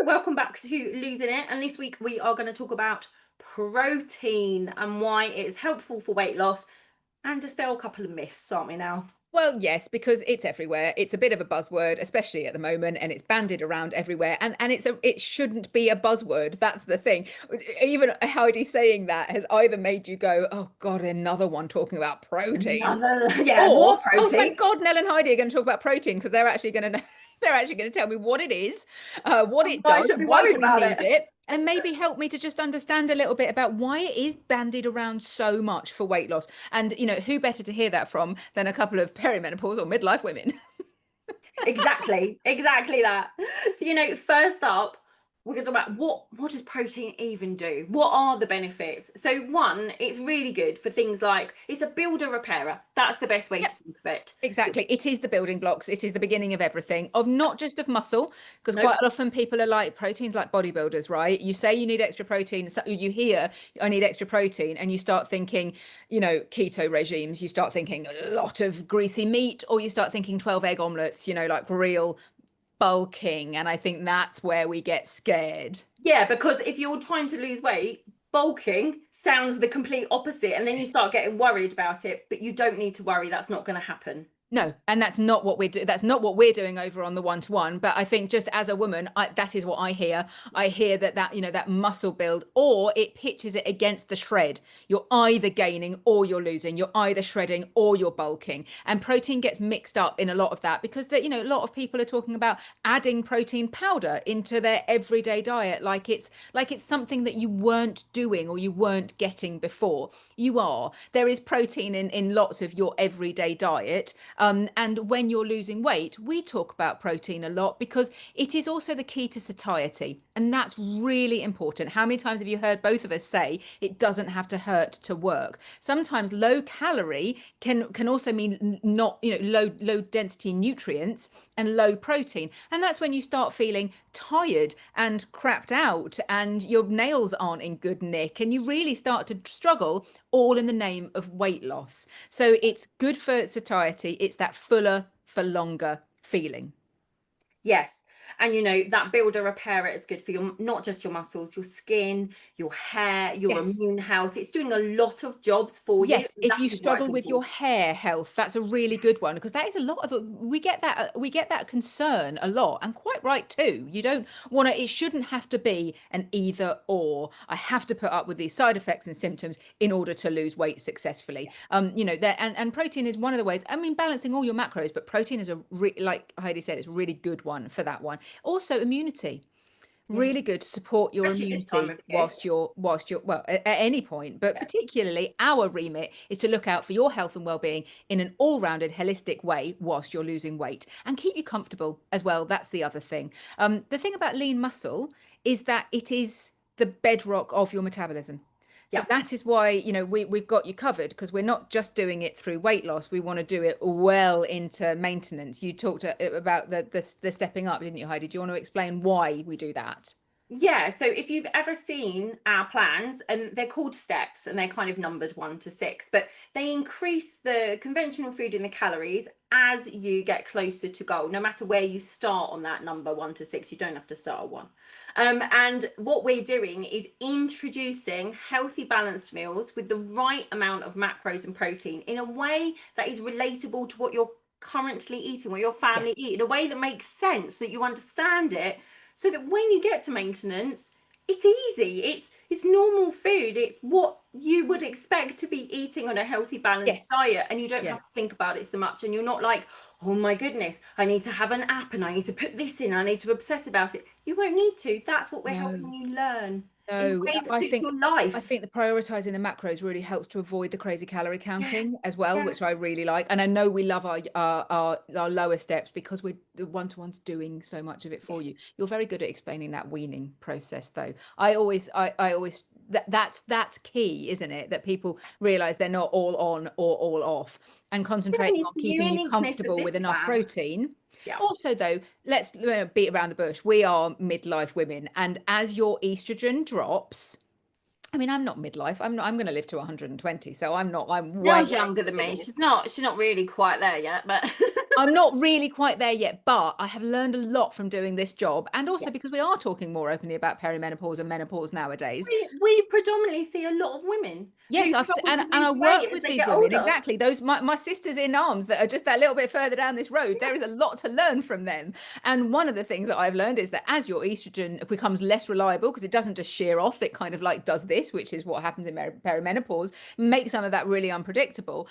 welcome back to Losing It. And this week we are going to talk about protein and why it's helpful for weight loss and dispel a couple of myths, aren't we now? Well, yes, because it's everywhere. It's a bit of a buzzword, especially at the moment, and it's bandied around everywhere. And it shouldn't be a buzzword. That's the thing. Even Heidi saying that has either made you go, "Oh God, another one talking about protein," Another, yeah, more or "Oh, protein. thank God, Nell and Heidi are going to talk about protein because they're actually going to they're actually going to tell me what it is, what it I does, should be why worried do we about need it. it." And maybe help me to just understand a little bit about why it is bandied around so much for weight loss. And, who better to hear that from than a couple of perimenopause or midlife women? Exactly that. So, first up, we're going to talk about what does protein even do? What are the benefits? So one, it's really good for things like it's a builder repairer. That's the best way to Yep. think of it. Exactly. It is the building blocks. It is the beginning of everything, of not just of muscle, because quite Nope. often people are like, proteins like bodybuilders, right? You say you need extra protein. So you hear, I need extra protein, and you start thinking, keto regimes. You start thinking a lot of greasy meat, or you start thinking 12 egg omelets, like real bulking. And I think that's where we get scared. Yeah, because if you're trying to lose weight, bulking sounds the complete opposite. And then you start getting worried about it, but you don't need to worry. That's not going to happen. No, and that's not what we're doing. That's not what we're doing over on the one-to-one. But I think just as a woman, that is what I hear. I hear that muscle build, or it pitches it against the shred. You're either gaining or you're losing. You're either shredding or you're bulking. And protein gets mixed up in a lot of that because a lot of people are talking about adding protein powder into their everyday diet, like it's something that you weren't doing or you weren't getting before. You are. There is protein in lots of your everyday diet. And when you're losing weight, we talk about protein a lot because it is also the key to satiety. And that's really important. How many times have you heard both of us say it doesn't have to hurt to work? Sometimes low calorie can also mean not, low density nutrients and low protein. And that's when you start feeling tired and crapped out and your nails aren't in good nick and you really start to struggle, all in the name of weight loss. So it's good for satiety. It's that fuller for longer feeling. Yes. And that builder repairer is good for your not just your muscles, your skin, your hair, your Yes. immune health. It's doing a lot of jobs for you. Yes, if That you is why it's struggle with your important. hair health, that's a really good one because that is a lot of we get that concern a lot, and quite right too. You don't want to, it shouldn't have to be an either or. I have to put up with these side effects and symptoms in order to lose weight successfully. That and protein is one of the ways. I mean, balancing all your macros, but protein is like Heidi said, it's a really good one for that one. Also, immunity, really Yes. good to support your Especially this time immunity of year. whilst you're well, at any point, but Yeah. particularly our remit is to look out for your health and well-being in an all-rounded holistic way whilst you're losing weight, and keep you comfortable as well. That's the other thing. The thing about lean muscle is that it is the bedrock of your metabolism. So Yeah. that is why, we've got you covered, because we're not just doing it through weight loss. We want to do it well into maintenance. You talked about the stepping up, didn't you, Heidi? Do you want to explain why we do that? Yeah, so if you've ever seen our plans, and they're called steps and they're kind of numbered 1 to 6, but they increase the conventional food in the calories as you get closer to goal. No matter where you start on that number 1 to 6, you don't have to start at one. And what we're doing is introducing healthy, balanced meals with the right amount of macros and protein in a way that is relatable to what you're currently eating, what your Yeah. family eat, in a way that makes sense, that you understand it, so that when you get to maintenance, it's easy. It's normal food. It's what you would expect to be eating on a healthy, balanced Yes. diet, and you don't Yeah. have to think about it so much. And you're not like, oh my goodness, I need to have an app and I need to put this in, I need to obsess about it. You won't need to. That's what we're No. helping you learn in No, a way that I suits think your I life. think the prioritizing the macros really helps to avoid the crazy calorie Yeah, counting as well, yeah, which I really like. And I know we love our lower steps because we're the one-to-ones doing so much of it for you. yes, You're very good at explaining that weaning process, though. I always that's key, isn't it? That people realize they're not all on or all off, and yeah. And concentrating it's on the keeping you uniqueness of comfortable this with enough plan. protein. Yeah. Also, though, let's beat around the bush. We are midlife women, and as your estrogen drops, I mean, I'm not midlife. I'm going to live to 120, so I'm not. I'm way Nell's way in younger the than me. middle. She's not really quite there yet, but I'm not really quite there yet, but I have learned a lot from doing this job, and Yeah. also because we are talking more openly about perimenopause and menopause nowadays. We predominantly see a lot of women who Yes, struggle to and lose I weight work as with they these get women. older. Exactly. Those my sisters in arms that are just that little bit further down this road. There is a lot to learn from them. And one of the things that I've learned is that as your estrogen becomes less reliable, because it doesn't just shear off, it kind of like does this, which is what happens in perimenopause, makes some of that really unpredictable.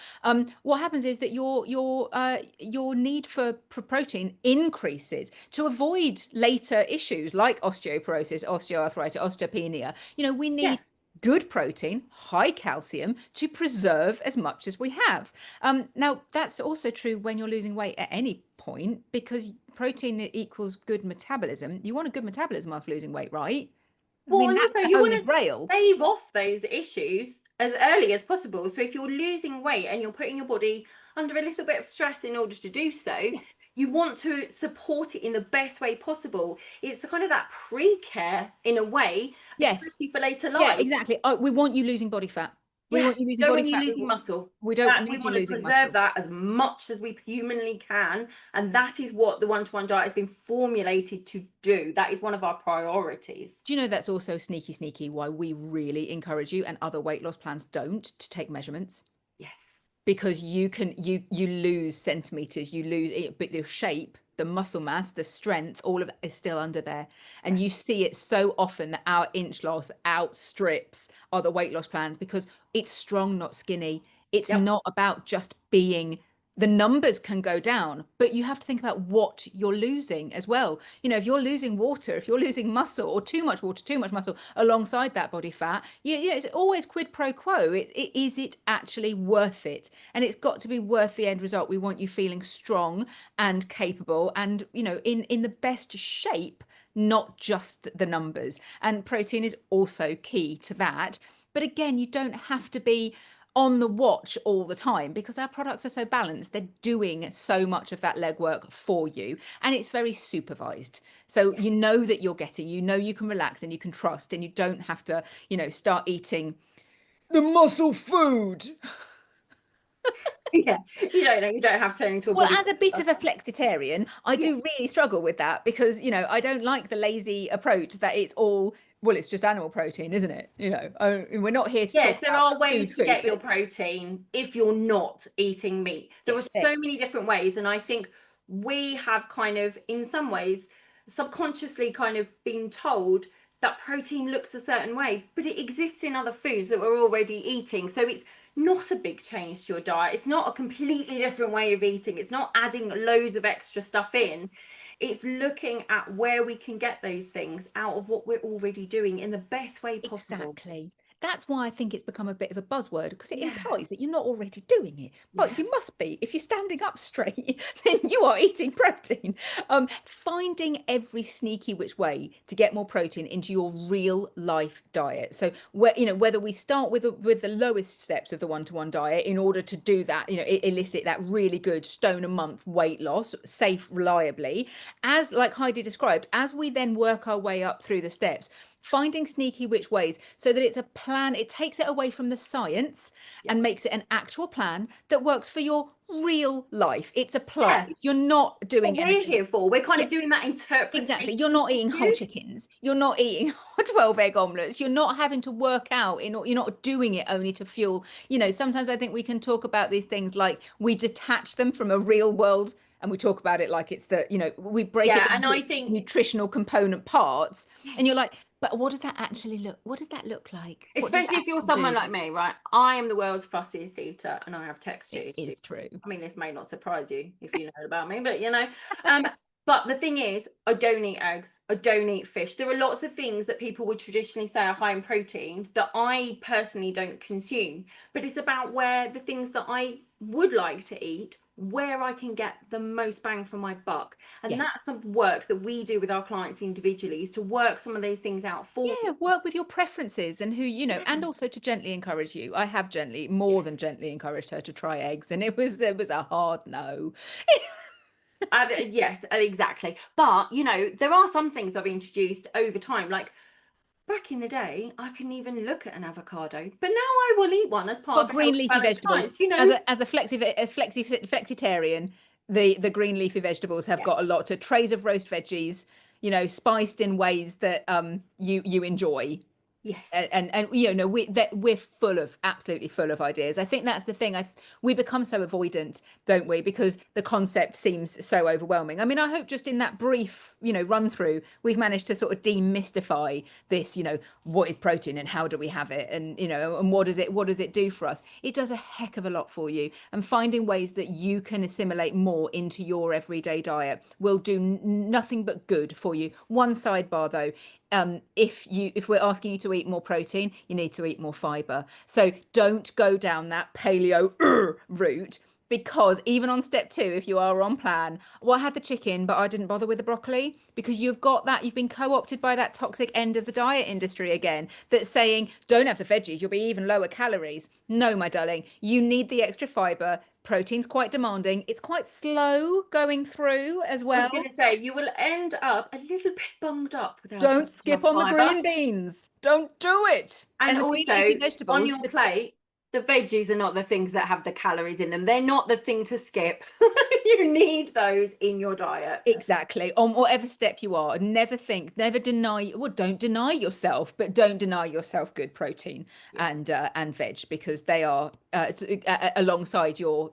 What happens is that your need for protein increases to avoid later issues like osteoporosis, osteoarthritis, osteopenia. We Yeah. need good protein, high calcium to preserve as much as we have. Now, that's also true when you're losing weight at any point because protein equals good metabolism. You want a good metabolism after losing weight, right? I Well, mean, and that's also the you holy want to grail. stave off those issues as early as possible. So if you're losing weight and you're putting your body under a little bit of stress in order to do so, Yeah. you want to support it in the best way possible. It's the kind of that pre-care in a way, Yes. especially for later Yeah, life. exactly. We want you losing body fat. We Yeah, want you losing don't body want you fat. losing muscle. We don't That we need you want to losing preserve muscle. that as much as we humanly can, and that is what the one-to-one diet has been formulated to do. That is one of our priorities. Do you know that's also sneaky why we really encourage you and other weight loss plans don't to take measurements? Yes. Because you lose centimeters, you lose it, but the shape, the muscle mass, the strength, all of it is still under there. And Yes. you see it so often that our inch loss outstrips other weight loss plans because it's strong, not skinny. It's Yep. not about just being, the numbers can go down, but you have to think about what you're losing as well. If you're losing water, if you're losing muscle or too much water, too much muscle alongside that body fat, yeah, it's always quid pro quo. Is it actually worth it? And it's got to be worth the end result. We want you feeling strong and capable and, in the best shape, not just the numbers. And protein is also key to that. But again, you don't have to be on the watch all the time because our products are so balanced. They're doing so much of that legwork for you, and it's very supervised. So Yeah. that you're getting, you can relax and you can trust, and you don't have to, start eating the muscle food. Yeah. You don't have to turn into a Well, body. as a bit of a flexitarian, I Yeah. do really struggle with that because, I don't like the lazy approach that it's all, well, it's just animal protein, isn't it? We're not here to talk Yes, there about are ways to food, get your but protein if you're not eating meat. There are yes, so many different ways, and I think we have kind of, in some ways, subconsciously kind of been told that protein looks a certain way, but it exists in other foods that we're already eating. So it's not a big change to your diet. It's not a completely different way of eating. It's not adding loads of extra stuff in. It's looking at where we can get those things out of what we're already doing in the best way possible. exactly. That's why I think it's become a bit of a buzzword because it Yeah. implies that you're not already doing it. But Yeah. you must be. If you're standing up straight, then you are eating protein. Finding every sneaky which way to get more protein into your real life diet. So whether we start with the lowest steps of the one-to-one diet in order to do that, elicit that really good stone a month weight loss, safe, reliably, as like Heidi described, as we then work our way up through the steps, finding sneaky which ways so that it's a plan. It takes it away from the science Yeah. and makes it an actual plan that works for your real life. It's Yeah. applied. You're not What doing we're anything. here for. We're kind Yeah, of doing that exactly. interpretation You're not for eating whole you. chickens. You're not eating 12 egg omelets. You're not having to work out. You're not doing it only to fuel. Sometimes I think we can talk about these things like we detach them from a real world and we talk about it like it's we break it Yeah, down and to I its think nutritional component parts. yes, And you're like, but what does that actually look? What does that look like? What does it especially if you're actually someone do? like me, right? I am the world's fussiest eater and I have texture It is issues. true. I mean, this may not surprise you if you know about me, but um, but the thing is, I don't eat eggs, I don't eat fish. There are lots of things that people would traditionally say are high in protein that I personally don't consume, but it's about where the things that I would like to eat, where I can get the most bang for my buck. And Yes. that's some work that we do with our clients individually, is to work some of those things out for Yeah, them. work with your preferences and who, and Yeah. also to gently encourage you. I have gently, more than Yes. gently encouraged her to try eggs, and it was a hard no. Yes, exactly. But there are some things I've introduced over time. Like back in the day, I couldn't even look at an avocado, but now I will eat one as part But of a green healthy leafy balanced vegetables diet. as a flexitarian. The green leafy vegetables have Yeah. got a lot to trays of roast veggies, spiced in ways that you enjoy. Yes. And no, we're full of, absolutely full of ideas. I think that's the thing. We become so avoidant, don't we? Because the concept seems so overwhelming. I mean, I hope just in that brief, run through, we've managed to sort of demystify this. What is protein and how do we have it, and and what does it do for us? It does a heck of a lot for you, and finding ways that you can assimilate more into your everyday diet will do nothing but good for you. One sidebar though, if we're asking you to eat more protein, you need to eat more fiber. So don't go down that paleo route, because even on step 2, if you are on plan, well, I had the chicken but I didn't bother with the broccoli, because you've been co-opted by that toxic end of the diet industry again, that's saying don't have the veggies, you'll be even lower calories. No, my darling, you need the extra fiber. Protein's quite demanding, it's quite slow going through as I was well. going to say, you will end up a little bit bunged up without Don't skip enough on the fibre. green beans. Don't do it. And And the green leafy also, on vegetables, your plate, the veggies are not the things that have the calories in them. They're not the thing to skip. You need those in your diet. exactly, on whatever step you are, never deny, well, don't deny yourself, but don't deny yourself good protein Yeah. and veg, because they are alongside your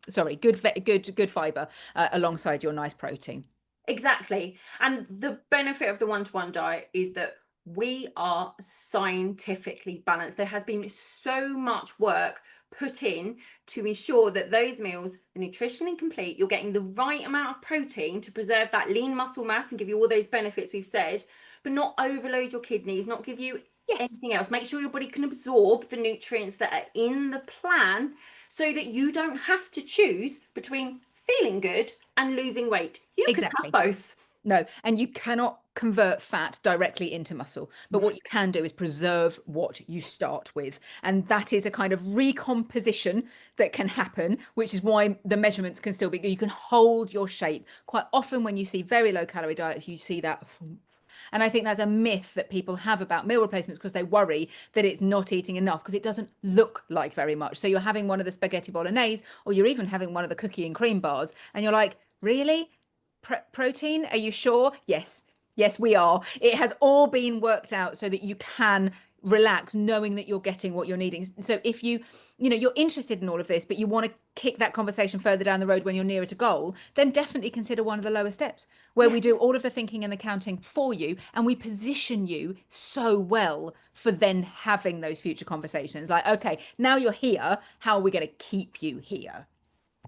sorry, good fiber, alongside your nice protein. Exactly. And the benefit of the one-to-one diet is that we are scientifically balanced. There has been so much work put in to ensure that those meals are nutritionally complete. You're getting the right amount of protein to preserve that lean muscle mass and give you all those benefits we've said, but not overload your kidneys, not give you Yes. anything else. Make sure your body can absorb the nutrients that are in the plan so that you don't have to choose between feeling good and losing weight. You can have Exactly. both. No, and you cannot convert fat directly into muscle. But No. what you can do is preserve what you start with. And that is a kind of recomposition that can happen, which is why the measurements can still be, you can hold your shape. Quite often when you see very low calorie diets, you see that. And I think that's a myth that people have about meal replacements, because they worry that it's not eating enough because it doesn't look like very much. So you're having one of the spaghetti bolognese, or you're even having one of the cookie and cream bars, and you're like, really? Protein? Are you sure? Yes. Yes, we are. It has all been worked out so that you can relax knowing that you're getting what you're needing. So if you're interested in all of this, but you want to kick that conversation further down the road when you're nearer to goal, then definitely consider one of the lower steps, where Yeah. we do all of the thinking and the counting for you, and we position you so well for then having those future conversations. Like, okay, now you're here, how are we going to keep you here?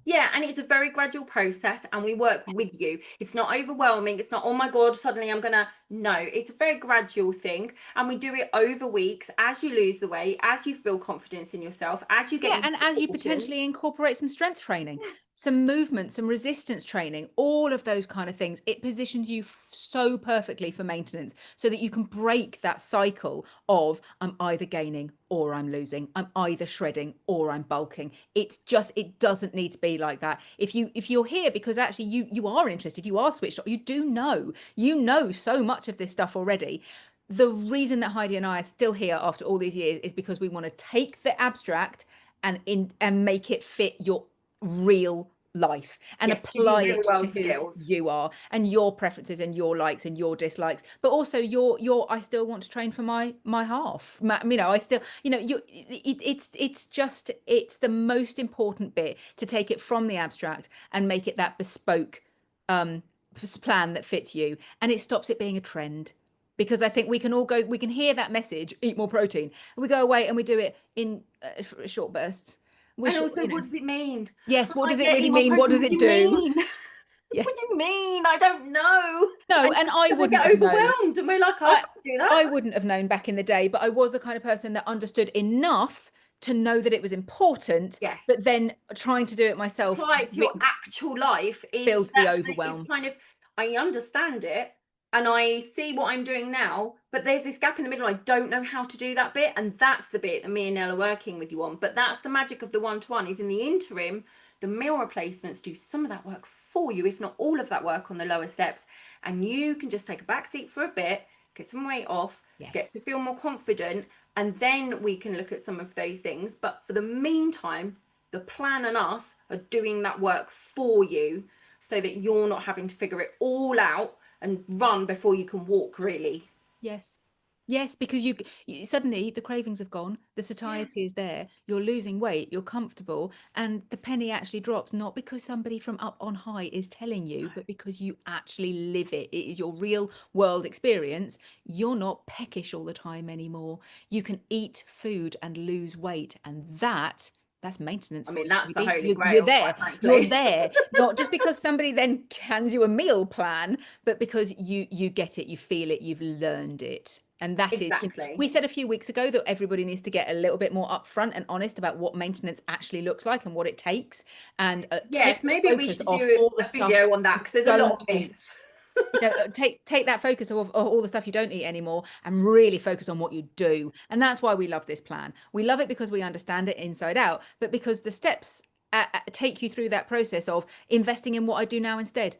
Yeah, and it's a very gradual process and we work with you. It's not overwhelming. It's not, oh my God, suddenly I'm gonna. No, it's a very gradual thing. And we do it over weeks as you lose the weight, as you build confidence in yourself, as you get Yeah, used and to as you portions. potentially incorporate some strength training, some movement, some resistance training, all of those kind of things, it positions you so perfectly for maintenance, so that you can break that cycle of I'm either gaining or I'm losing, I'm either shredding or I'm bulking. It doesn't need to be like that. If you're here because actually you are interested, you are switched on, you know so much of this stuff already. The reason that Heidi and I are still here after all these years is because we want to take the abstract and make it fit your real life and Yes, give you apply real it to world who skills. you are and your preferences and your likes and your dislikes, but also your I still want to train for my half, I still, it's the most important bit, to take it from the abstract and make it that bespoke um plan that fits you, and it stops it being a trend. Because I think we can hear that message, eat more protein, and we go away and we do it in short bursts. We And should, also, what does it mean? yes, what I does it get really eat more mean? What protein. does What do it you do? mean? Yeah. What do you mean? I don't know. No, And and I then we wouldn't get have known. overwhelmed and we're like, I I can't do I that. wouldn't have known back in the day, but I was the kind of person that understood enough to know that it was important, Yes. but then trying to do it myself Apply it to your actual life is builds the it's overwhelm. kind of, I understand it and I see what I'm doing now, but there's this gap in the middle. I don't know how to do that bit, and that's the bit that me and Nelle are working with you on. But that's the magic of the one-to-one, is in the interim the meal replacements do some of that work for you, if not all of that work on the lower steps, and you can just take a back seat for a bit, get some weight off, get to Yes. feel more confident, and then we can look at some of those things. But for the meantime, The plan and us are doing that work for you so that you're not having to figure it all out and run before you can walk, really. Yes. Yes, because you suddenly the cravings have gone, the Yeah. satiety is there, you're losing weight, you're comfortable, and the penny actually drops, not because somebody from up on high is telling you, but because you actually live it. It is your real world experience. You're not peckish all the time anymore. You can eat food and lose weight, and that's maintenance I for mean, you, that's the baby. holy You're grail, there. quite You're frankly. there. Not just because somebody then hands you a meal plan, but because you get it, you feel it, you've learned it. And that is, we Exactly. said a few weeks ago that everybody needs to get a little bit more upfront and honest about what maintenance actually looks like and what it takes, and take Yes, the maybe we focus should off do all the a stuff video on that you because there's a lot don't of eat. myths. Take that focus of all the stuff you don't eat anymore and really focus on what you do. And that's why we love this plan. We love it because we understand it inside out, but because the steps take you through that process of investing in what I do now instead.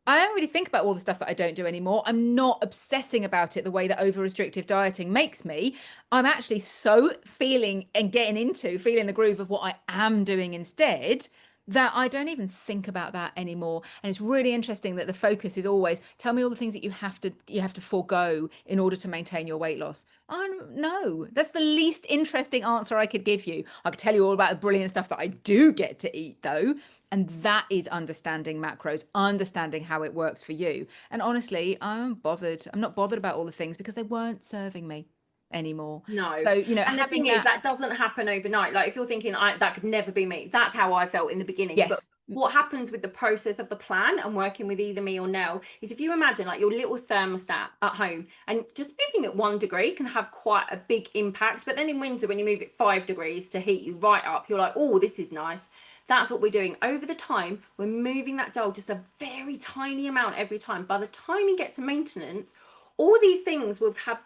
I don't really think about all the stuff that I don't do anymore. I'm not obsessing about it the way that over restrictive dieting makes me. I'm actually so feeling and getting into feeling the groove of what I am doing instead, that I don't even think about that anymore. And it's really interesting that the focus is always tell me all the things that you have to forego in order to maintain your weight loss. I don't know. That's the least interesting answer I could give you. I could tell you all about the brilliant stuff that I do get to eat though. And that is understanding macros, understanding how it works for you. And honestly, I'm bothered. I'm not bothered about all the things because they weren't serving me anymore. No. So, And the having thing is, that, that doesn't happen overnight. Like, if you're thinking, that could never be me, that's how I felt in the beginning. But yes, what happens with the process of the plan and working with either me or Nell is, if you imagine like your little thermostat at home, and just moving it 1 degree can have quite a big impact. But then in winter, when you move it 5 degrees to heat you right up, you're like, oh, this is nice. That's what we're doing. Over the time, we're moving that dial just a very tiny amount every time. By the time you get to maintenance, all these things will have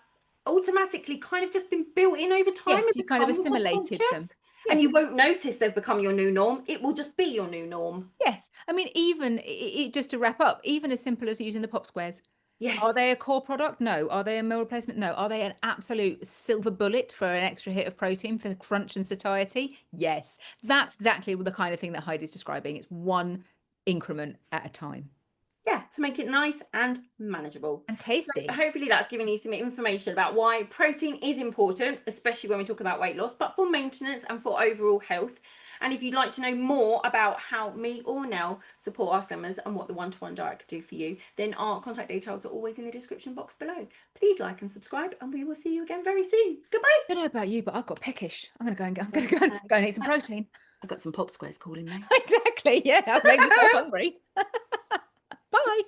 automatically kind of just been built in over time yes, and you kind of become your assimilated them. subconscious. And you Yes. won't notice they've become your new norm. It will just be your new norm. Yes. I mean, even just to wrap up, even as simple as using the pop squares. Are Yes. they a core product? No. Are they a meal replacement? No. Are they an absolute silver bullet for an extra hit of protein for crunch and satiety? Yes. That's exactly the kind of thing that Heidi's describing. It's one increment at a time. Yeah, to make it nice and manageable. And So tasty. hopefully that's given you some information about why protein is important, especially when we talk about weight loss, but for maintenance and for overall health. And if you'd like to know more about how me or Nell support our slimmers and what the one-to-one diet could do for you, then our contact details are always in the description box below. Please like and subscribe, and we will see you again very soon. Goodbye. I don't know about you, but I've got peckish. I'm gonna go and eat some protein. I've got some pop squares calling me. Exactly. Yeah, I've made myself hungry. Bye.